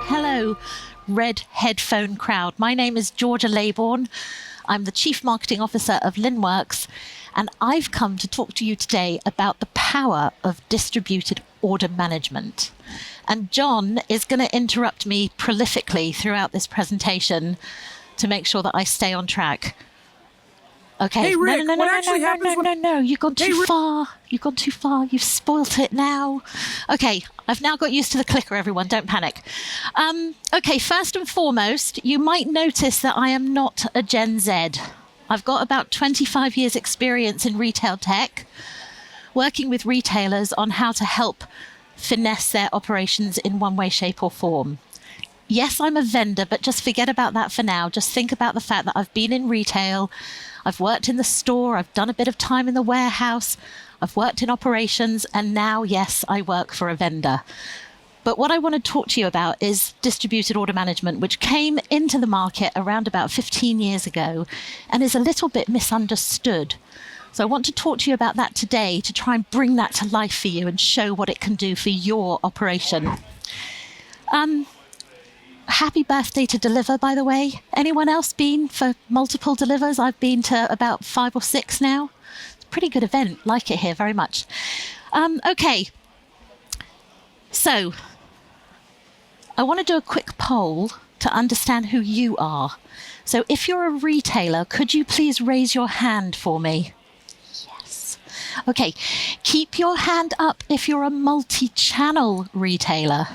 Hello, red headphone crowd. My name is Georgia Leybourne. I'm the Chief Marketing Officer of Linnworks, and I've come to talk to you today about the power of distributed order management. And John is going to interrupt me prolifically throughout this presentation to make sure that I stay on track. Okay. Hey, Rick, No. You've gone too far. You've gone too far. You've spoilt it now. Okay. I've now got used to the clicker, everyone. Don't panic. Okay. First and foremost, you might notice that I am not a Gen Z. I've got about 25 years experience in retail tech, working with retailers on how to help finesse their operations in one way, shape or form. Yes, I'm a vendor, but just forget about that for now. Just think about the fact that I've been in retail. I've worked in the store. I've done a bit of time in the warehouse. I've worked in operations. And now, yes, I work for a vendor. But what I want to talk to you about is distributed order management, which came into the market around about 15 years ago and is a little bit misunderstood. So I want to talk to you about that today to try and bring that to life for you and show what it can do for your operation. Happy birthday to Deliver, by the way. Anyone else been for multiple Delivers? I've been to about 5 or 6 now. It's a pretty good event. Like it here very much. Okay. So I want to do a quick poll to understand who you are. So if you're a retailer, could you please raise your hand for me? Yes. Okay. Keep your hand up if you're a multi-channel retailer.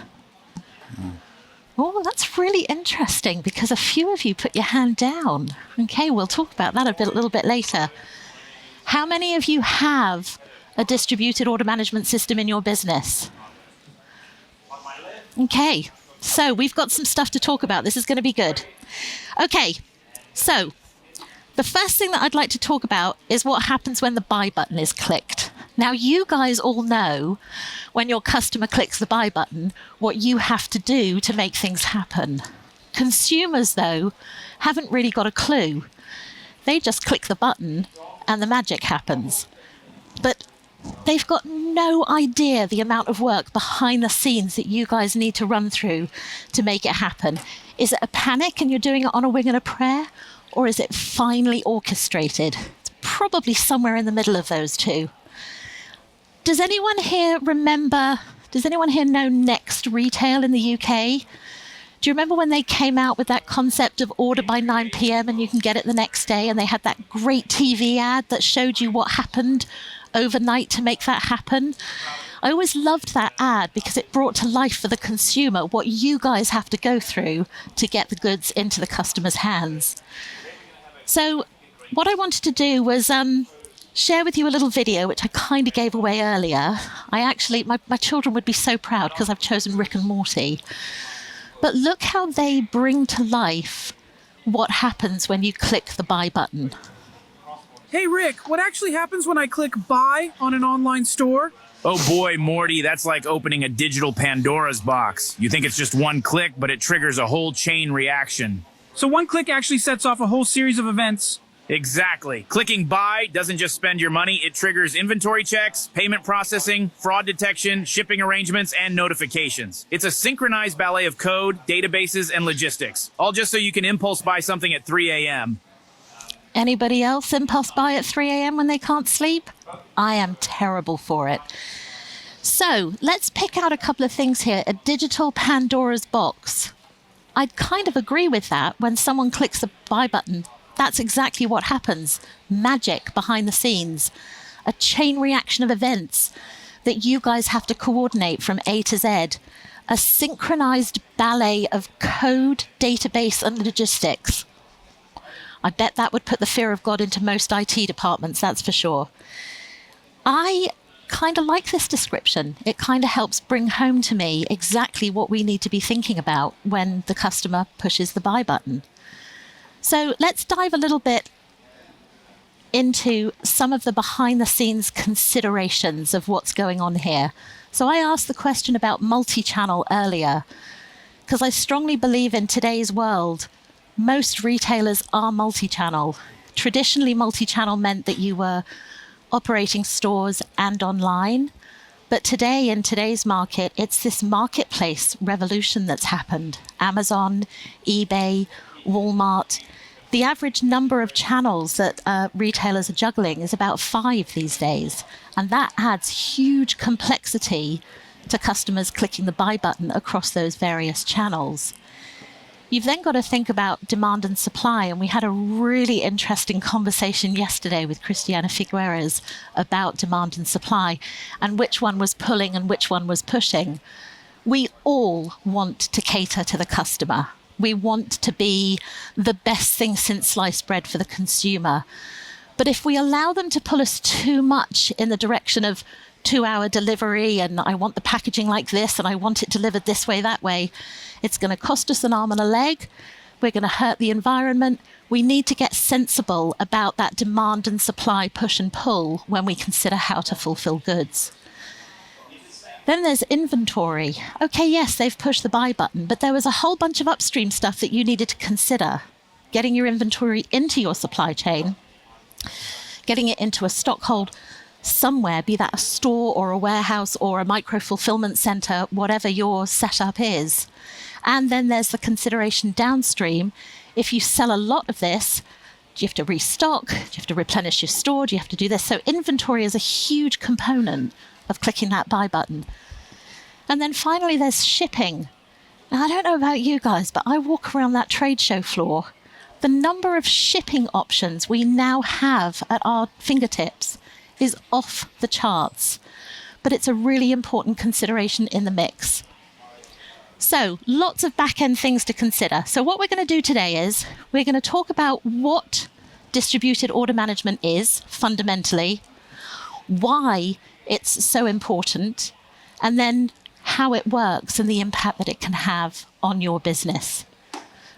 Oh, that's really interesting because a few of you put your hand down. Okay, we'll talk about that a little bit later. How many of you have a distributed order management system in your business? Okay, so we've got some stuff to talk about. This is going to be good. Okay, so the first thing that I'd like to talk about is what happens when the buy button is clicked. Now, you guys all know when your customer clicks the buy button, what you have to do to make things happen. Consumers, though, haven't really got a clue. They just click the button and the magic happens. But they've got no idea the amount of work behind the scenes that you guys need to run through to make it happen. Is it a panic and you're doing it on a wing and a prayer? Or is it finely orchestrated? It's probably somewhere in the middle of those two. Does anyone here know Next Retail in the UK? Do you remember when they came out with that concept of order by 9 p.m. and you can get it the next day? And they had that great TV ad that showed you what happened overnight to make that happen. I always loved that ad because it brought to life for the consumer what you guys have to go through to get the goods into the customer's hands. So what I wanted to do was share with you a little video, which I kind of gave away earlier. My children would be so proud because I've chosen Rick and Morty. But look how they bring to life what happens when you click the buy button. Hey, Rick, what actually happens when I click buy on an online store? Oh boy, Morty, that's like opening a digital Pandora's box. You think it's just one click, but it triggers a whole chain reaction. So one click actually sets off a whole series of events. Exactly. Clicking buy doesn't just spend your money, it triggers inventory checks, payment processing, fraud detection, shipping arrangements, and notifications. It's a synchronized ballet of code, databases, and logistics, all just so you can impulse buy something at 3 a.m. Anybody else impulse buy at 3 a.m. when they can't sleep? I am terrible for it. So let's pick out a couple of things here. A digital Pandora's box. I'd kind of agree with that. When someone clicks the buy button, that's exactly what happens. Magic behind the scenes. A chain reaction of events that you guys have to coordinate from A to Z. A synchronized ballet of code, database, and logistics. I bet that would put the fear of God into most IT departments, that's for sure. I kind of like this description. It kind of helps bring home to me exactly what we need to be thinking about when the customer pushes the buy button. So let's dive a little bit into some of the behind the scenes considerations of what's going on here. So I asked the question about multi-channel earlier, because I strongly believe in today's world, most retailers are multi-channel. Traditionally, multi-channel meant that you were operating stores and online. But today, in today's market, it's this marketplace revolution that's happened. Amazon, eBay, Walmart. The average number of channels that retailers are juggling is about 5 these days. And that adds huge complexity to customers clicking the buy button across those various channels. You've then got to think about demand and supply. And we had a really interesting conversation yesterday with Christiana Figueres about demand and supply and which one was pulling and which one was pushing. We all want to cater to the customer. We want to be the best thing since sliced bread for the consumer. But if we allow them to pull us too much in the direction of 2-hour delivery and I want the packaging like this and I want it delivered this way, that way, it's going to cost us an arm and a leg. We're going to hurt the environment. We need to get sensible about that demand and supply push and pull when we consider how to fulfill goods. Then there's inventory. Okay, yes, they've pushed the buy button, but there was a whole bunch of upstream stuff that you needed to consider. Getting your inventory into your supply chain, getting it into a stock hold somewhere, be that a store or a warehouse or a micro fulfillment center, whatever your setup is. And then there's the consideration downstream. If you sell a lot of this, do you have to restock? Do you have to replenish your store? Do you have to do this? So inventory is a huge component of clicking that buy button. And then finally, there's shipping. Now, I don't know about you guys, but I walk around that trade show floor. The number of shipping options we now have at our fingertips is off the charts. But it's a really important consideration in the mix. So lots of back-end things to consider. So what we're going to do today is we're going to talk about what distributed order management is fundamentally, why it's so important, and then how it works and the impact that it can have on your business.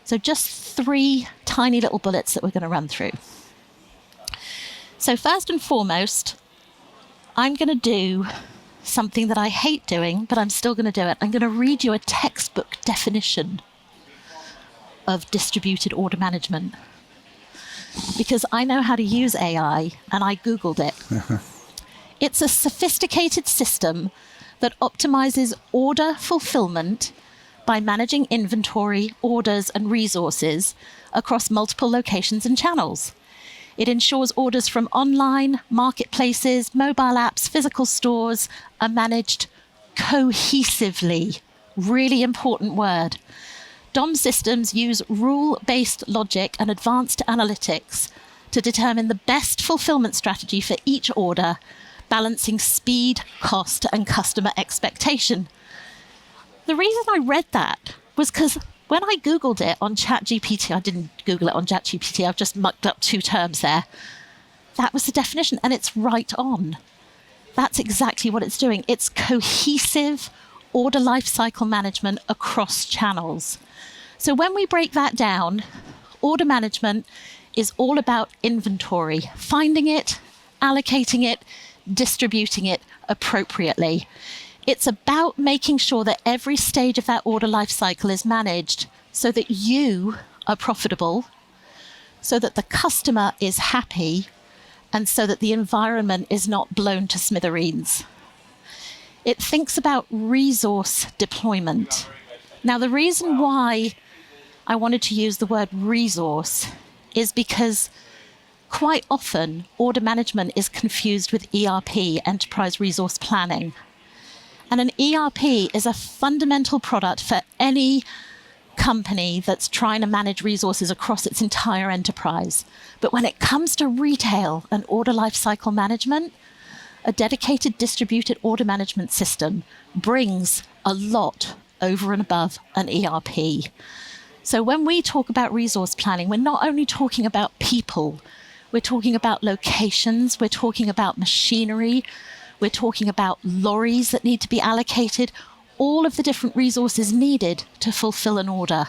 So just 3 tiny little bullets that we're going to run through. So first and foremost, I'm going to do something that I hate doing, but I'm still going to do it. I'm going to read you a textbook definition of distributed order management because I know how to use AI and I Googled it. It's a sophisticated system that optimizes order fulfillment by managing inventory, orders, and resources across multiple locations and channels. It ensures orders from online, marketplaces, mobile apps, physical stores are managed cohesively. Really important word. DOM systems use rule-based logic and advanced analytics to determine the best fulfillment strategy for each order, balancing speed, cost, and customer expectation. The reason I read that was because when I Googled it on ChatGPT, I didn't Google it on ChatGPT, I've just mucked up 2 terms there. That was the definition, and it's right on. That's exactly what it's doing. It's cohesive order lifecycle management across channels. So when we break that down, order management is all about inventory, finding it, allocating it, distributing it appropriately. It's about making sure that every stage of that order life cycle is managed so that you are profitable, so that the customer is happy, and so that the environment is not blown to smithereens. It thinks about resource deployment. Now, the reason why I wanted to use the word resource is because quite often order management is confused with ERP, enterprise resource planning. And an ERP is a fundamental product for any company that's trying to manage resources across its entire enterprise. But when it comes to retail and order lifecycle management, a dedicated distributed order management system brings a lot over and above an ERP. So when we talk about resource planning, we're not only talking about people, we're talking about locations, we're talking about machinery, we're talking about lorries that need to be allocated, all of the different resources needed to fulfill an order.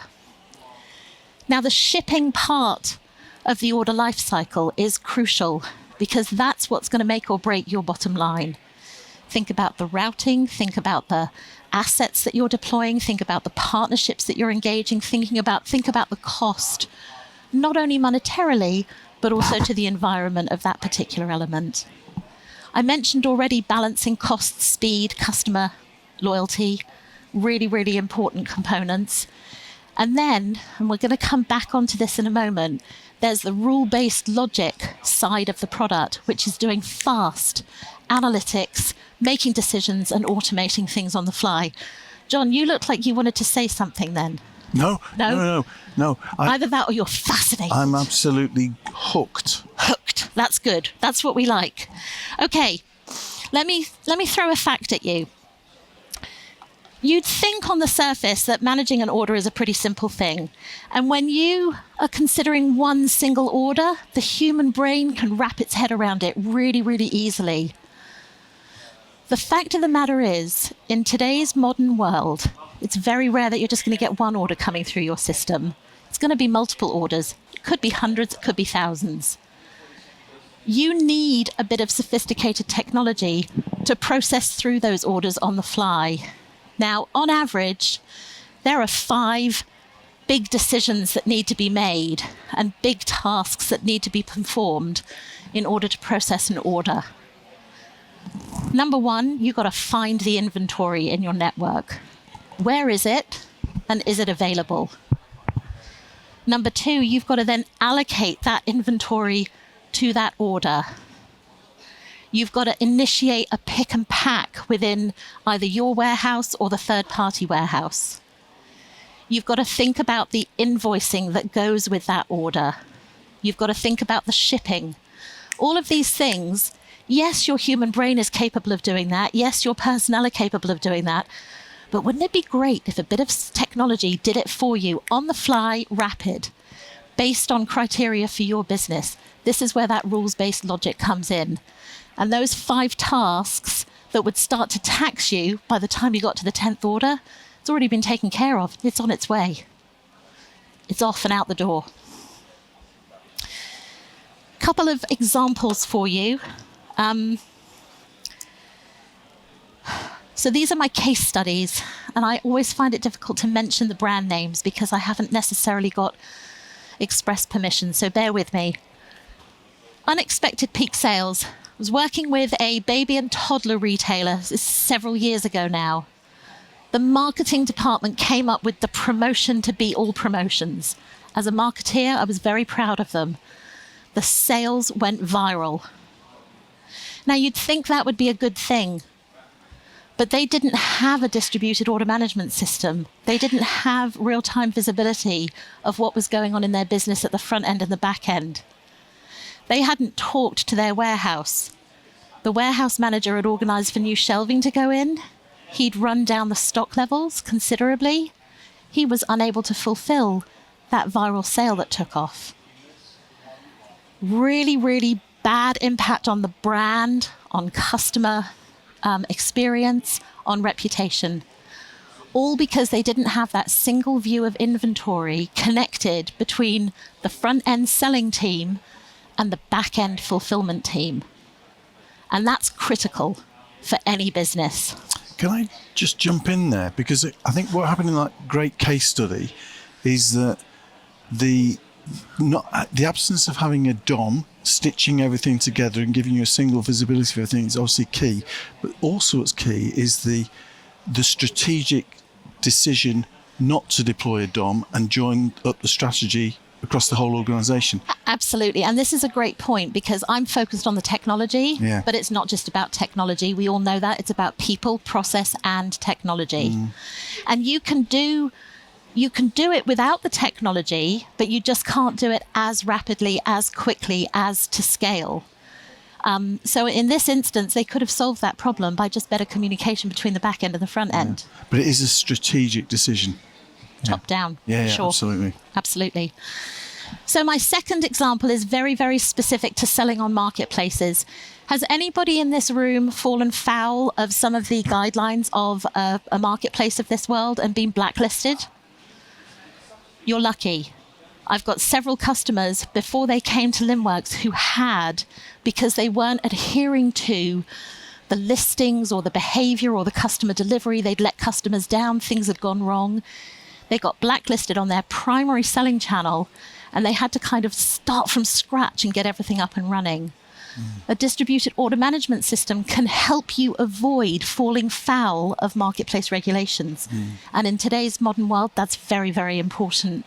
Now, the shipping part of the order life cycle is crucial because that's what's going to make or break your bottom line. Think about the routing, think about the assets that you're deploying, think about the partnerships that you're engaging, think about the cost, not only monetarily, but also to the environment of that particular element. I mentioned already balancing cost, speed, customer loyalty, really, really important components. And then, and we're going to come back onto this in a moment, there's the rule-based logic side of the product, which is doing fast analytics, making decisions and automating things on the fly. John, you looked like you wanted to say something then. No. Either that or you're fascinated. I'm absolutely hooked. Hooked. That's good. That's what we like. Okay, let me throw a fact at you. You'd think on the surface that managing an order is a pretty simple thing. And when you are considering one single order, the human brain can wrap its head around it really, really easily. The fact of the matter is, in today's modern world, it's very rare that you're just going to get one order coming through your system. It's going to be multiple orders. It could be hundreds, it could be thousands. You need a bit of sophisticated technology to process through those orders on the fly. Now, on average, there are 5 big decisions that need to be made and big tasks that need to be performed in order to process an order. Number 1, you've got to find the inventory in your network. Where is it, and is it available? Number 2, you've got to then allocate that inventory to that order. You've got to initiate a pick and pack within either your warehouse or the third-party warehouse. You've got to think about the invoicing that goes with that order. You've got to think about the shipping. All of these things, yes, your human brain is capable of doing that. Yes, your personnel are capable of doing that. But wouldn't it be great if a bit of technology did it for you on the fly, rapid, based on criteria for your business? This is where that rules-based logic comes in. And those 5 tasks that would start to tax you by the time you got to the 10th order, it's already been taken care of. It's on its way. It's off and out the door. Couple of examples for you. So these are my case studies, and I always find it difficult to mention the brand names because I haven't necessarily got express permission, so bear with me. Unexpected peak sales. I was working with a baby and toddler retailer. This is several years ago now. The marketing department came up with the promotion to beat all promotions. As a marketeer, I was very proud of them. The sales went viral. Now, you'd think that would be a good thing, but they didn't have a distributed order management system. They didn't have real-time visibility of what was going on in their business at the front end and the back end. They hadn't talked to their warehouse. The warehouse manager had organised for new shelving to go in. He'd run down the stock levels considerably. He was unable to fulfill that viral sale that took off. Really, really bad impact on the brand, on customer experience, on reputation. All because they didn't have that single view of inventory connected between the front-end selling team and the back-end fulfillment team. And that's critical for any business. Can I just jump in there? Because I think what happened in that great case study is that the absence of having a DOM stitching everything together and giving you a single visibility for everything is obviously key. But also what's key is the strategic decision not to deploy a DOM and join up the strategy across the whole organisation. Absolutely. And this is a great point because I'm focused on the technology, but it's not just about technology. We all know that. It's about people, process, and technology. And you can do it without the technology, but you just can't do it as rapidly, as quickly, as to scale. So in this instance, they could have solved that problem by just better communication between the back end and the front end. But it is a strategic decision. Top down. Yeah, sure. Absolutely. Absolutely. So my second example is very, very specific to selling on marketplaces. Has anybody in this room fallen foul of some of the guidelines of a marketplace of this world and been blacklisted? You're lucky. I've got several customers before they came to Linnworks who had, because they weren't adhering to the listings or the behavior or the customer delivery, they'd let customers down, things had gone wrong. They got blacklisted on their primary selling channel and they had to kind of start from scratch and get everything up and running. A distributed order management system can help you avoid falling foul of marketplace regulations. And in today's modern world, that's very, very important.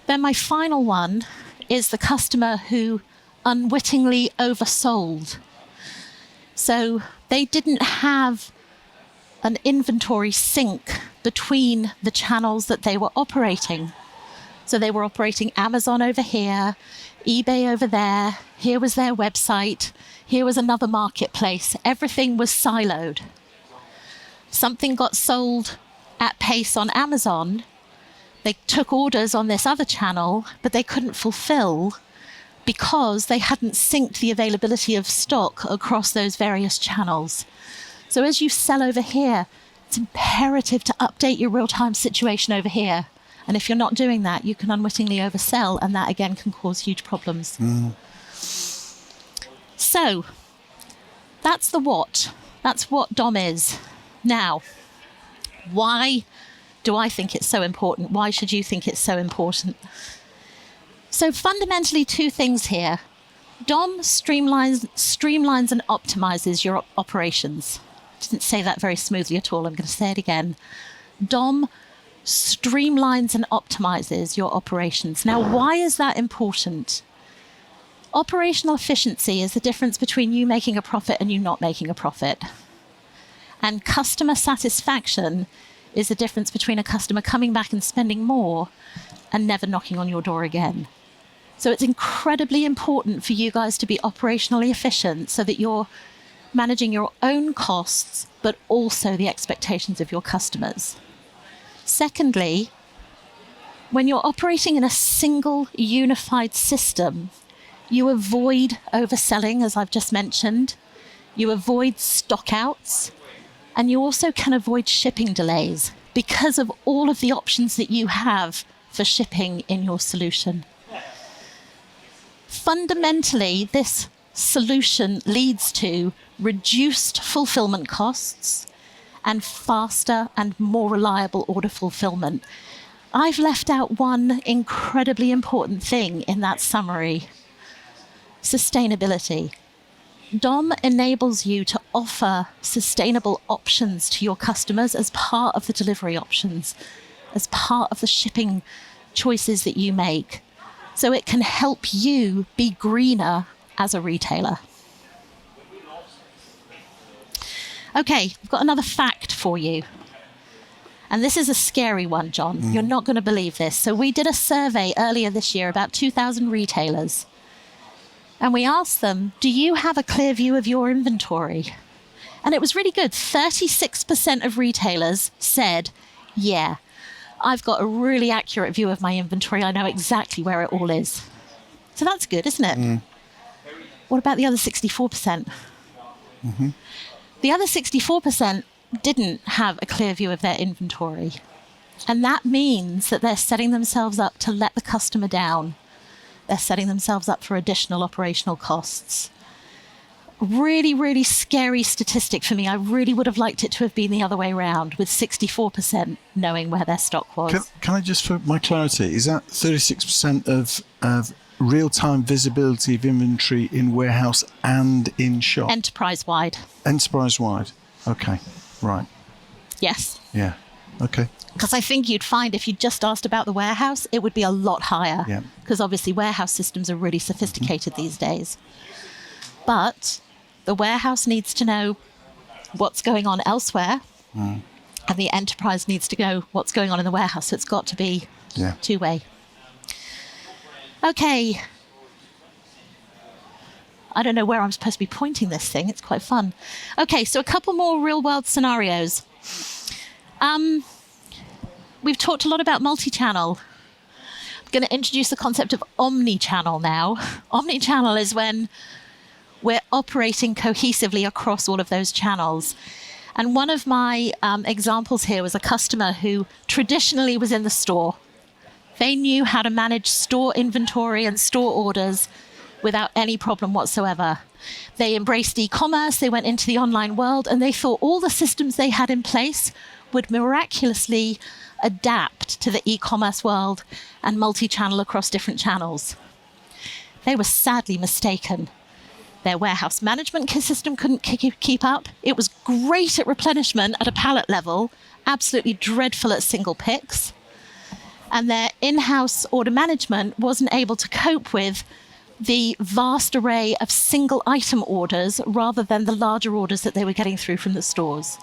Then my final one is the customer who unwittingly oversold. So they didn't have an inventory sync between the channels that they were operating. So they were operating Amazon over here, eBay over there, here was their website, here was another marketplace. Everything was siloed. Something got sold at pace on Amazon. They took orders on this other channel, but they couldn't fulfill because they hadn't synced the availability of stock across those various channels. So as you sell over here, it's imperative to update your real-time situation over here. And if you're not doing that, you can unwittingly oversell, and that again can cause huge problems. So that's the what. That's what DOM is. Now, why do I think it's so important? Why should you think it's so important? So fundamentally, two things here. DOM streamlines and optimizes your operations. I didn't say that very smoothly at all. I'm going to say it again. DOM streamlines and optimizes your operations. Now, why is that important? Operational efficiency is the difference between you making a profit and you not making a profit. And customer satisfaction is the difference between a customer coming back and spending more and never knocking on your door again. So it's incredibly important for you guys to be operationally efficient so that you're managing your own costs, but also the expectations of your customers. Secondly, when you're operating in a single unified system, you avoid overselling, as I've just mentioned. You avoid stockouts, and you also can avoid shipping delays because of all of the options that you have for shipping in your solution. Fundamentally, this solution leads to reduced fulfillment costs and faster and more reliable order fulfillment. I've left out one incredibly important thing in that summary: sustainability. DOM enables you to offer sustainable options to your customers as part of the delivery options, as part of the shipping choices that you make. So it can help you be greener as a retailer. Okay, I've got another fact for you. And this is a scary one, John. You're not going to believe this. So we did a survey earlier this year, about 2,000 retailers. And we asked them, do you have a clear view of your inventory? And it was really good. 36% of retailers said, yeah, I've got a really accurate view of my inventory. I know exactly where it all is. So that's good, isn't it? What about the other 64%? The other 64% didn't have a clear view of their inventory. And that means that they're setting themselves up to let the customer down. They're setting themselves up for additional operational costs. Really, really scary statistic for me. I really would have liked it to have been the other way around, with 64% knowing where their stock was. Can I just, for my clarity, is that 36% of real-time visibility of inventory in warehouse and in shop? Enterprise-wide. Enterprise-wide. Okay, right. Yes. Yeah, okay. Because I think you'd find if you just asked about the warehouse, it would be a lot higher. Yeah. Because obviously warehouse systems are really sophisticated these days. But the warehouse needs to know what's going on elsewhere, and the enterprise needs to know what's going on in the warehouse. So it's got to be two-way. Okay. I don't know where I'm supposed to be pointing this thing. It's quite fun. Okay, so a couple more real-world scenarios. We've talked a lot about multi-channel. I'm going to introduce the concept of omnichannel now. Omnichannel is when we're operating cohesively across all of those channels. And one of my examples here was a customer who traditionally was in the store. They knew how to manage store inventory and store orders without any problem whatsoever. They embraced e-commerce, they went into the online world, and they thought all the systems they had in place would miraculously adapt to the e-commerce world and multi-channel across different channels. They were sadly mistaken. Their warehouse management system couldn't keep up. It was great at replenishment at a pallet level, absolutely dreadful at single picks. And their in-house order management wasn't able to cope with the vast array of single item orders rather than the larger orders that they were getting through from the stores.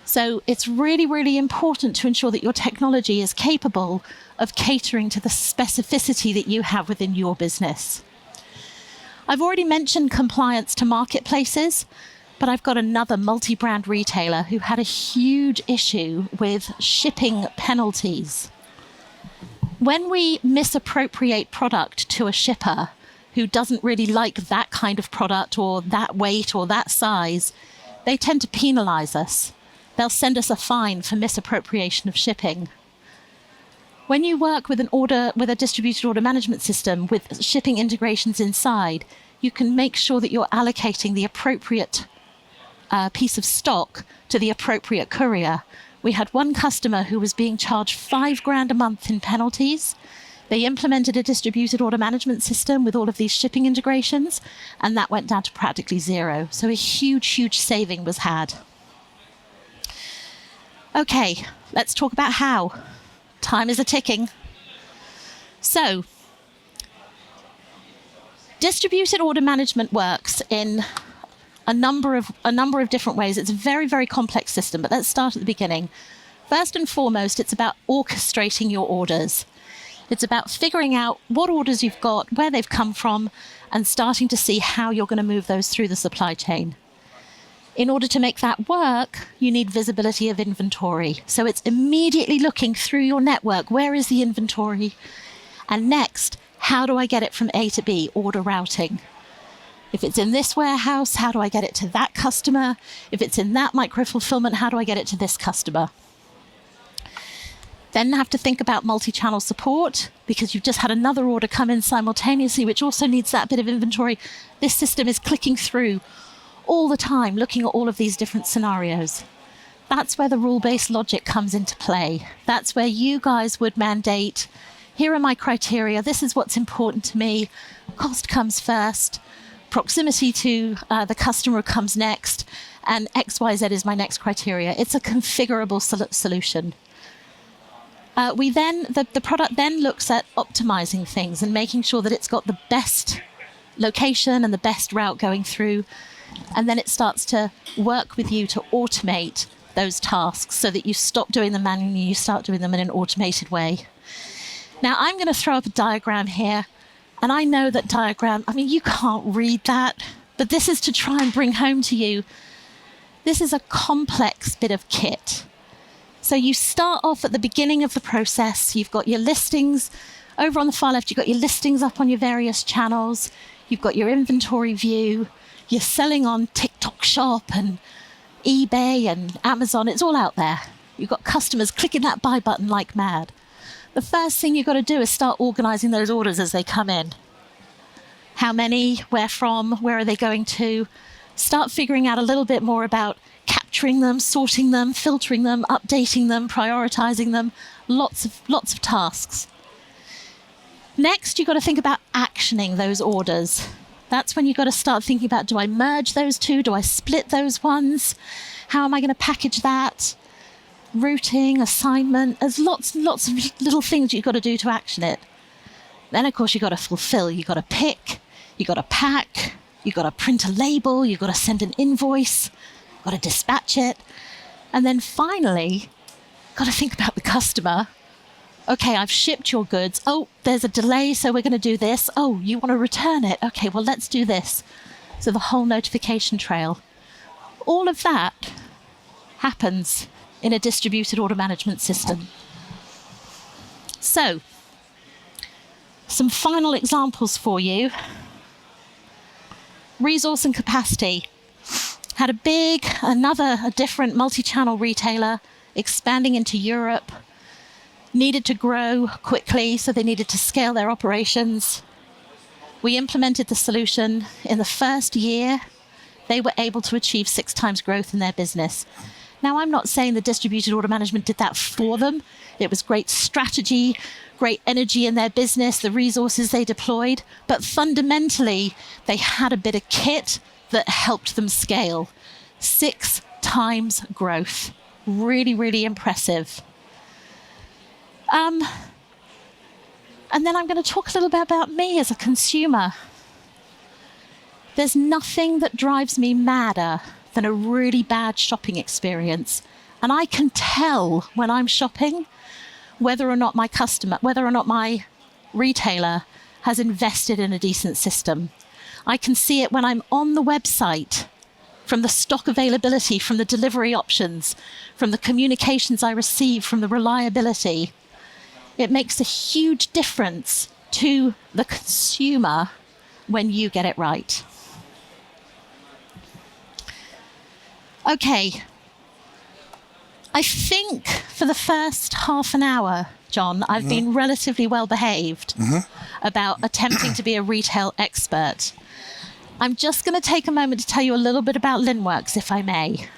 So it's really, really important to ensure that your technology is capable of catering to the specificity that you have within your business. I've already mentioned compliance to marketplaces, but I've got another multi-brand retailer who had a huge issue with shipping penalties. When we misappropriate product to a shipper who doesn't really like that kind of product or that weight or that size, they tend to penalize us. They'll send us a fine for misappropriation of shipping. When you work with a distributed order management system with shipping integrations inside, you can make sure that you're allocating the appropriate piece of stock to the appropriate courier. We had one customer who was being charged $5,000 a month in penalties. They implemented a distributed order management system with all of these shipping integrations, and that went down to practically zero. So a huge, huge saving was had. Okay, let's talk about how. Time is a ticking. So, distributed order management works in a number of different ways. It's a very, very complex system, but let's start at the beginning. First and foremost, it's about orchestrating your orders. It's about figuring out what orders you've got, where they've come from, and starting to see how you're going to move those through the supply chain. In order to make that work, you need visibility of inventory. So it's immediately looking through your network. Where is the inventory? And next, how do I get it from A to B? Order routing. If it's in this warehouse, how do I get it to that customer? If it's in that micro-fulfillment, how do I get it to this customer? Then have to think about multi-channel support, because you've just had another order come in simultaneously, which also needs that bit of inventory. This system is clicking through all the time, looking at all of these different scenarios. That's where the rule-based logic comes into play. That's where you guys would mandate, here are my criteria, this is what's important to me, cost comes first, proximity to the customer comes next, and XYZ is my next criteria. It's a configurable solution. The product then looks at optimizing things and making sure that it's got the best location and the best route going through. And then it starts to work with you to automate those tasks so that you stop doing them manually, you start doing them in an automated way. Now, I'm going to throw up a diagram here. And I know that diagram, I mean, you can't read that, but this is to try and bring home to you, this is a complex bit of kit. So you start off at the beginning of the process. You've got your listings. Over on the far left, you've got your listings up on your various channels. You've got your inventory view. You're selling on TikTok Shop and eBay and Amazon. It's all out there. You've got customers clicking that buy button like mad. The first thing you've got to do is start organizing those orders as they come in. How many, where from, where are they going to? Start figuring out a little bit more about capturing them, sorting them, filtering them, updating them, prioritizing them. Lots of tasks. Next, you've got to think about actioning those orders. That's when you've got to start thinking about, do I merge those two? Do I split those ones? How am I going to package that? Routing, assignment, there's lots of little things you've got to do to action it. Then, of course, you've got to fulfill. You've got to pick, you've got to pack, you've got to print a label, you've got to send an invoice, you've got to dispatch it. And then finally, got to think about the customer. Okay, I've shipped your goods. Oh, there's a delay, so we're going to do this. Oh, you want to return it? Okay, well, let's do this. So the whole notification trail. All of that happens in a distributed order management system. So, some final examples for you. Resource and capacity. Had a different multi-channel retailer expanding into Europe. Needed to grow quickly, so they needed to scale their operations. We implemented the solution. In the first year, they were able to achieve 6 times growth in their business. Now, I'm not saying the distributed order management did that for them. It was great strategy, great energy in their business, the resources they deployed, but fundamentally, they had a bit of kit that helped them scale. 6 times growth. Really, really impressive. And then I'm going to talk a little bit about me as a consumer. There's nothing that drives me madder than a really bad shopping experience. And I can tell when I'm shopping whether or not my retailer has invested in a decent system. I can see it when I'm on the website, from the stock availability, from the delivery options, from the communications I receive, from the reliability. It makes a huge difference to the consumer when you get it right. Okay. I think for the first half an hour, John, I've been relatively well behaved about attempting to be a retail expert. I'm just going to take a moment to tell you a little bit about Linnworks, if I may,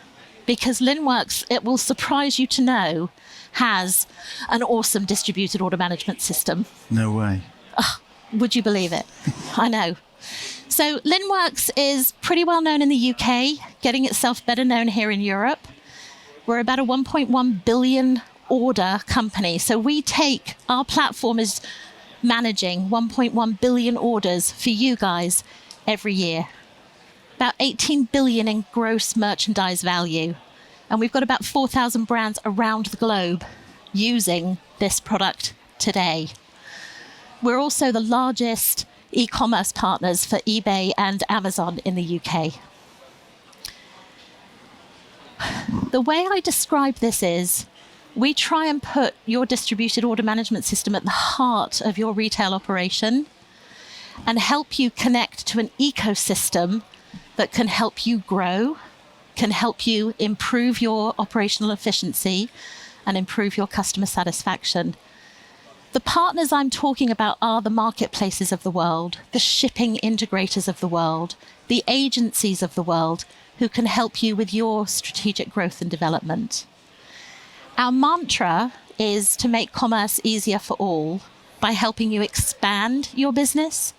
because Linnworks, it will surprise you to know, has an awesome distributed order management system. No way. Would you believe it? I know. So Linnworks is pretty well known in the UK, getting itself better known here in Europe. We're about a 1.1 billion order company. So our platform is managing 1.1 billion orders for you guys every year. About 18 billion in gross merchandise value. And we've got about 4,000 brands around the globe using this product today. We're also the largest e-commerce partners for eBay and Amazon in the UK. The way I describe this is, we try and put your distributed order management system at the heart of your retail operation and help you connect to an ecosystem that can help you grow, can help you improve your operational efficiency and improve your customer satisfaction. The partners I'm talking about are the marketplaces of the world, the shipping integrators of the world, the agencies of the world who can help you with your strategic growth and development. Our mantra is to make commerce easier for all by helping you expand your business,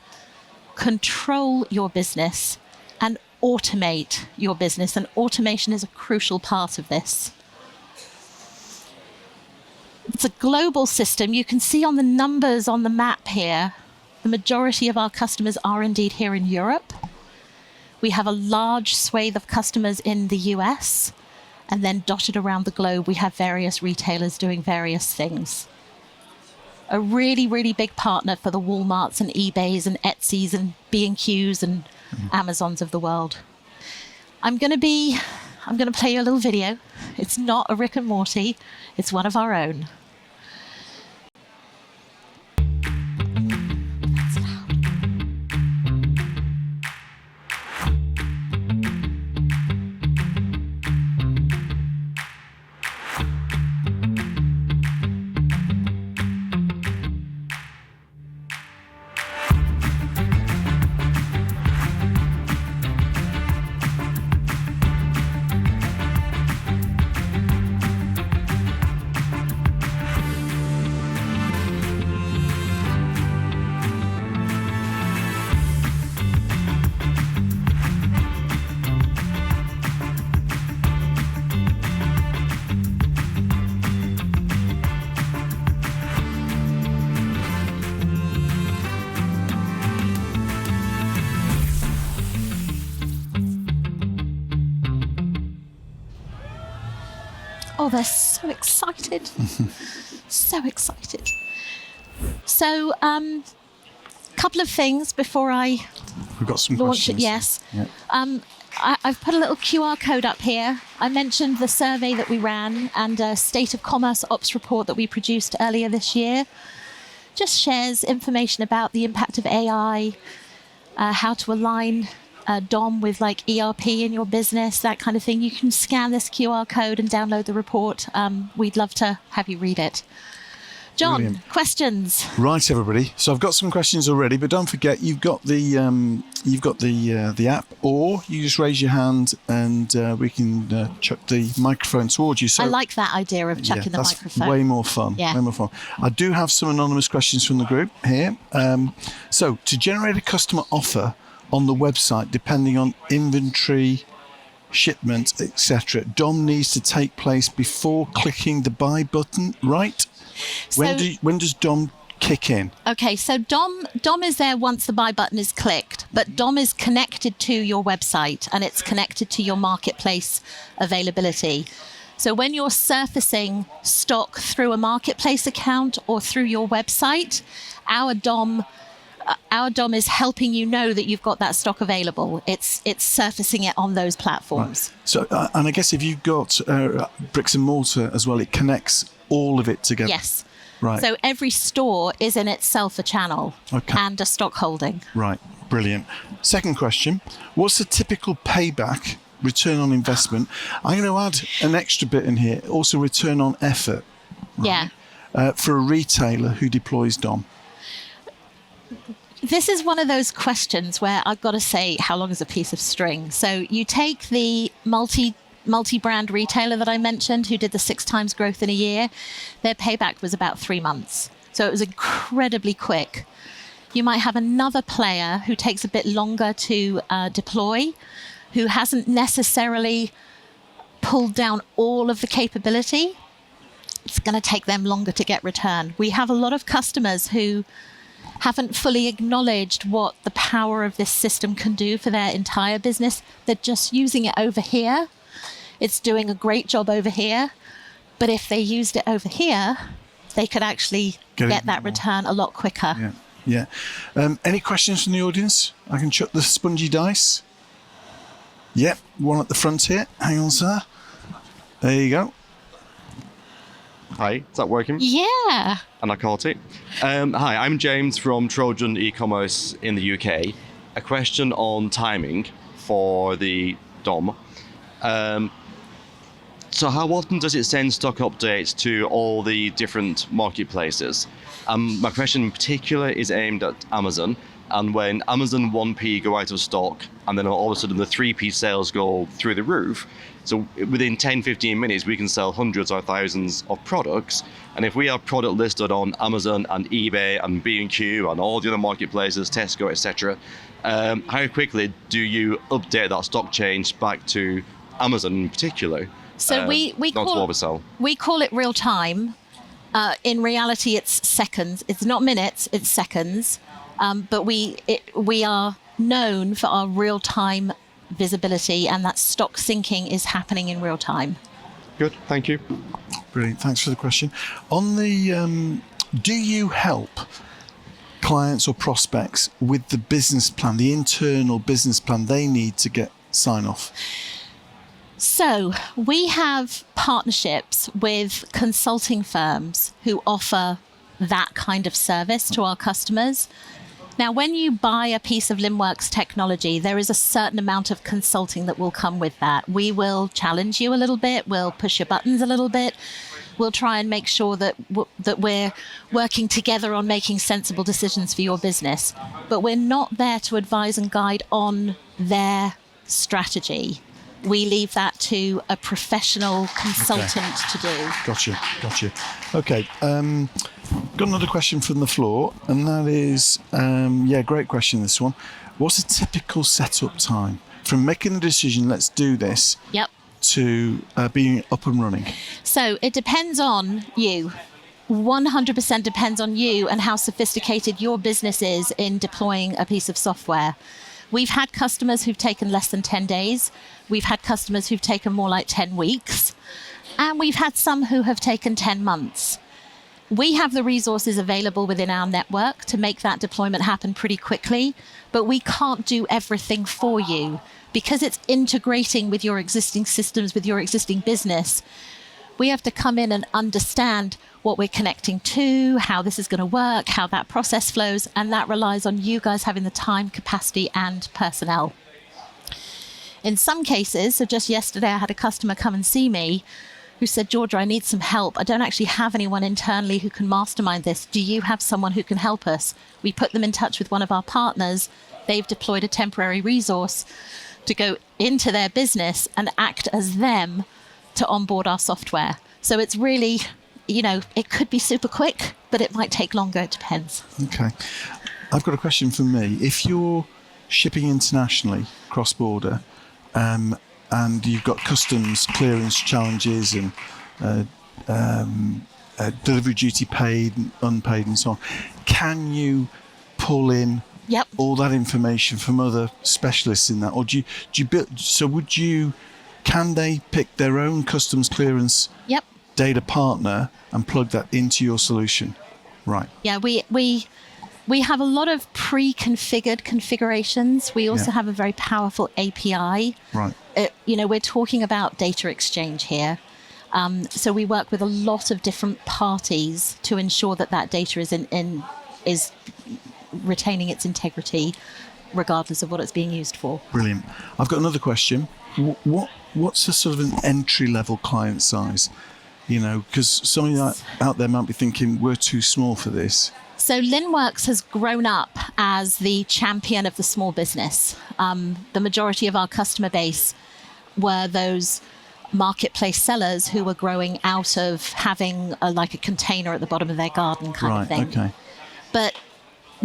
control your business, and automate your business. And automation is a crucial part of this. It's a global system. You can see on the numbers on the map here, the majority of our customers are indeed here in Europe. We have a large swathe of customers in the US, and then dotted around the globe, we have various retailers doing various things. A really, really big partner for the Walmarts and eBays and Etsy's and B&Q's and Amazons of the world. I'm going to play you a little video. It's not a Rick and Morty. It's one of our own. Oh, they're so excited. So excited. So, couple of things before I We've got some launch questions. it. Yes. Yeah. I've put a little QR code up here. I mentioned the survey that we ran and a State of Commerce Ops report that we produced earlier this year. Just shares information about the impact of AI, how to align DOM with like ERP in your business, that kind of thing. You can scan this QR code and download the report. We'd love to have you read it. John, Brilliant. questions? Right, everybody. So I've got some questions already, but don't forget you've got the app, or you just raise your hand and we can chuck the microphone towards you. So I like that idea of chucking the that's microphone. way more fun. Yeah. Way more fun. I do have some anonymous questions from the group here. So to generate a customer offer on the website, depending on inventory, shipment, etc., DOM needs to take place before clicking the buy button, right? When does DOM kick in? Okay, so DOM is there once the buy button is clicked, but DOM is connected to your website and it's connected to your marketplace availability. So when you're surfacing stock through a marketplace account or through your website, our DOM is helping you know that you've got that stock available. It's surfacing it on those platforms. Right. So, and I guess if you've got bricks and mortar as well, it connects all of it together. Yes. Right. So every store is in itself a channel and a stock holding. Right. Brilliant. Second question. What's the typical payback, return on investment? I'm going to add an extra bit in here, also return on effort. Right? Yeah. For a retailer who deploys DOM. This is one of those questions where I've got to say, how long is a piece of string? So you take the multi-brand retailer that I mentioned who did the 6 times growth in a year. Their payback was about 3 months. So it was incredibly quick. You might have another player who takes a bit longer to deploy, who hasn't necessarily pulled down all of the capability. It's going to take them longer to get return. We have a lot of customers who haven't fully acknowledged what the power of this system can do for their entire business. They're just using it over here. It's doing a great job over here. But if they used it over here, they could actually get that return a lot quicker. Yeah. Any questions from the audience? I can chuck the spongy dice. Yep, one at the front here. Hang on, sir. There you go. Hi, is that working? Yeah. And I caught it. Hi, I'm James from Trojan e-commerce in the UK. A question on timing for the DOM. So how often does it send stock updates to all the different marketplaces? My question in particular is aimed at Amazon. And when Amazon 1P go out of stock, and then all of a sudden the 3P sales go through the roof, so within 10-15 minutes, we can sell hundreds or thousands of products. And if we have product listed on Amazon and eBay and B&Q and all the other marketplaces, Tesco, etc., how quickly do you update that stock change back to Amazon in particular? So we call it real time. In reality, it's seconds. It's not minutes, it's seconds. But we are known for our real time visibility, and that stock syncing is happening in real time. Good, thank you. Brilliant, thanks for the question. On the, do you help clients or prospects with the business plan, the internal business plan they need to get sign off? So we have partnerships with consulting firms who offer that kind of service to our customers. Now, when you buy a piece of Linnworks technology, there is a certain amount of consulting that will come with that. We will challenge you a little bit. We'll push your buttons a little bit. We'll try and make sure that we're working together on making sensible decisions for your business. But we're not there to advise and guide on their strategy. We leave that to a professional consultant to do. Gotcha. Okay, got another question from the floor, and that is, great question, this one. What's a typical setup time from making the decision, let's do this, to being up and running? So it depends on you. 100% depends on you and how sophisticated your business is in deploying a piece of software. We've had customers who've taken less than 10 days. We've had customers who've taken more like 10 weeks. And we've had some who have taken 10 months. We have the resources available within our network to make that deployment happen pretty quickly, but we can't do everything for you because it's integrating with your existing systems, with your existing business. We have to come in and understand what we're connecting to, how this is going to work, how that process flows, and that relies on you guys having the time, capacity, and personnel. In some cases, so just yesterday I had a customer come and see me who said, Georgia, I need some help. I don't actually have anyone internally who can mastermind this. Do you have someone who can help us? We put them in touch with one of our partners. They've deployed a temporary resource to go into their business and act as them to onboard our software. So it's really, it could be super quick, but it might take longer. It depends. Okay. I've got a question for me. If you're shipping internationally, cross-border, and you've got customs clearance challenges and delivery duty paid, and unpaid, and so on, can you pull in Yep. all that information from other specialists in that, or do you build? So can they pick their own customs clearance Yep. data partner and plug that into your solution? Right. Yeah, we have a lot of pre-configured configurations. We also have a very powerful API. Right. We're talking about data exchange here. So we work with a lot of different parties to ensure that data is retaining its integrity, regardless of what it's being used for. Brilliant. I've got another question. What's the sort of an entry-level client size? Because somebody out there might be thinking, we're too small for this. So Linnworks has grown up as the champion of the small business. The majority of our customer base were those marketplace sellers who were growing out of having a container at the bottom of their garden kind of thing. Okay. But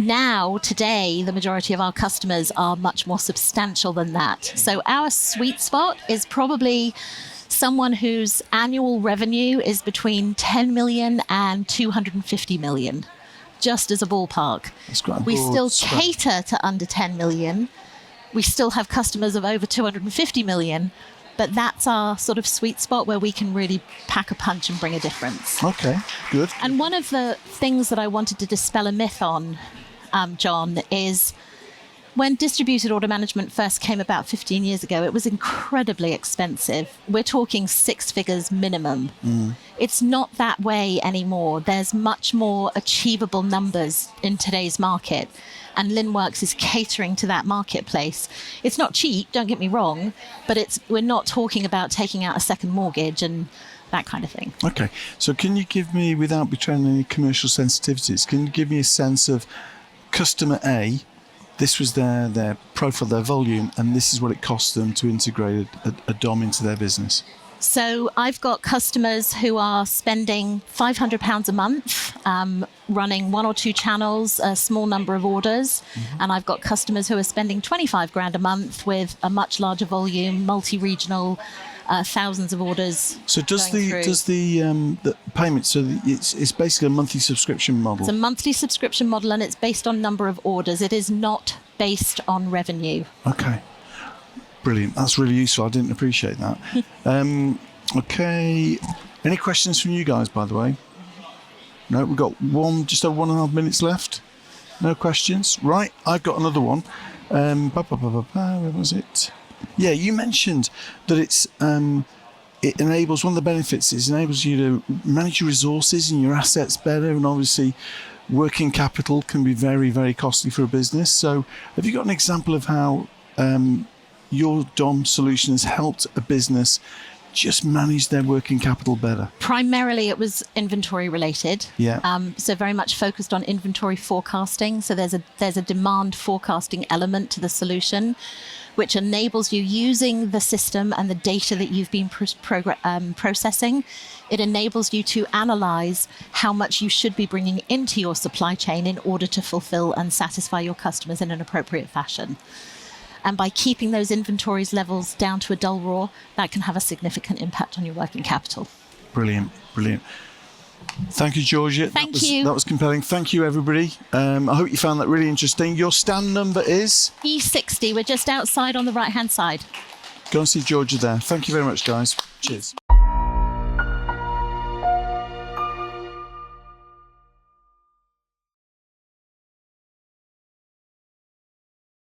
now, today, the majority of our customers are much more substantial than that. So our sweet spot is probably someone whose annual revenue is between 10 million and 250 million, just as a ballpark. That's quite a We broad still spread. cater to under 10 million. We still have customers of over 250 million, but that's our sort of sweet spot where we can really pack a punch and bring a difference. Okay, good. And one of the things that I wanted to dispel a myth on, John, is when distributed order management first came about 15 years ago, it was incredibly expensive. We're talking 6 figures minimum. It's not that way anymore. There's much more achievable numbers in today's market, and Linnworks is catering to that marketplace. It's not cheap, don't get me wrong, but we're not talking about taking out a second mortgage and that kind of thing. Okay, so can you give me, without betraying any commercial sensitivities, can you give me a sense of customer A, this was their profile, their volume, and this is what it cost them to integrate a DOM into their business? So I've got customers who are spending £500 a month, running 1 or 2 channels, a small number of orders. And I've got customers who are spending 25 grand a month with a much larger volume, multi-regional, thousands of orders. So does going through. the payment, so it's basically a monthly subscription model? It's a monthly subscription model, and it's based on number of orders. It is not based on revenue. Okay. Brilliant. That's really useful. I didn't appreciate that. Okay. Any questions from you guys, by the way? No, we've got just over 1.5 minutes left. No questions. Right. I've got another one. Where was it? Yeah, you mentioned that it enables, one of the benefits is it enables you to manage your resources and your assets better, and obviously working capital can be very, very costly for a business. So have you got an example of how your DOM solution has helped a business just manage their working capital better? Primarily, it was inventory related. Yeah. So very much focused on inventory forecasting. So there's a demand forecasting element to the solution, which enables you, using the system and the data that you've been processing, it enables you to analyze how much you should be bringing into your supply chain in order to fulfill and satisfy your customers in an appropriate fashion. And by keeping those inventories levels down to a dull raw, that can have a significant impact on your working capital. Brilliant, brilliant. Thank you, Georgia. Thank you. That was compelling. Thank you, everybody. I hope you found that really interesting. Your stand number is? E60. We're just outside on the right-hand side. Go and see Georgia there. Thank you very much, guys. Cheers.